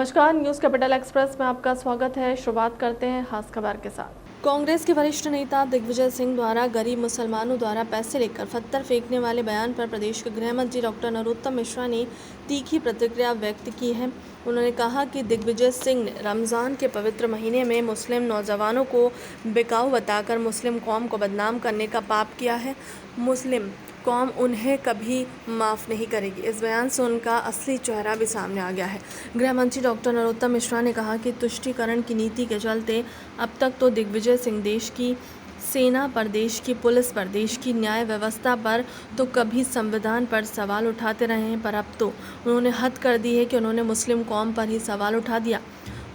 नमस्कार, news capital express में आपका स्वागत है। शुरुआत करते हैं खास खबर के साथ। कांग्रेस के वरिष्ठ नेता दिग्विजय सिंह द्वारा गरीब मुसलमानों द्वारा पैसे लेकर पत्थर फेंकने वाले बयान पर प्रदेश के गृह मंत्री डॉक्टर नरोत्तम मिश्रा ने तीखी प्रतिक्रिया व्यक्त की है। उन्होंने कहा कि दिग्विजय सिंह ने रमज़ान के पवित्र महीने में मुस्लिम नौजवानों को बिकाऊ बताकर मुस्लिम कौम को बदनाम करने का पाप किया है। मुस्लिम कौम उन्हें कभी माफ़ नहीं करेगी। इस बयान से उनका असली चेहरा भी सामने आ गया है। गृह मंत्री डॉक्टर नरोत्तम मिश्रा ने कहा कि तुष्टीकरण की नीति के चलते अब तक तो दिग्विजय सिंह देश की सेना पर, देश की पुलिस पर, देश की न्याय व्यवस्था पर, तो कभी संविधान पर सवाल उठाते रहे हैं, पर अब तो उन्होंने हद कर दी है कि उन्होंने मुस्लिम कौम पर ही सवाल उठा दिया।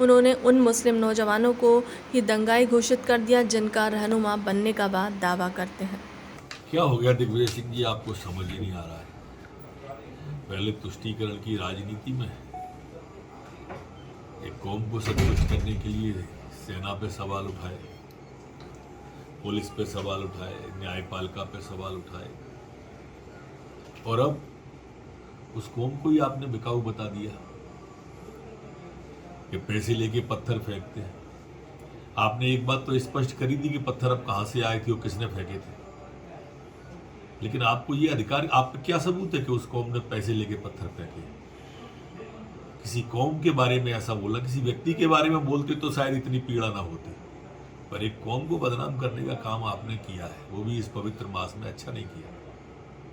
उन्होंने उन मुस्लिम नौजवानों को ही दंगाई घोषित कर दिया जिनका रहनुमा बनने का बाद दावा करते हैं। क्या हो गया दिग्विजय सिंह जी, आपको समझ ही नहीं आ रहा है। पहले तुष्टीकरण की राजनीति में एक कौम को संतुष्ट करने के लिए सेना पे सवाल उठाए, पुलिस पे सवाल उठाए, न्यायपालिका पे सवाल उठाए, और अब उस कौम को ही आपने बिकाऊ बता दिया कि पैसे लेके पत्थर फेंकते हैं। आपने एक बात तो स्पष्ट करी थी कि पत्थर अब कहां से आए थे और किसने फेंके थे, लेकिन आपको ये अधिकार, आप क्या सबूत है कि उस कौम ने पैसे लेके पत्थर फेंके? किसी कौम के बारे में ऐसा बोला, किसी व्यक्ति के बारे में बोलते तो शायद इतनी पीड़ा ना होती, पर एक कौम को बदनाम करने का काम आपने किया है, वो भी इस पवित्र मास में। अच्छा नहीं किया।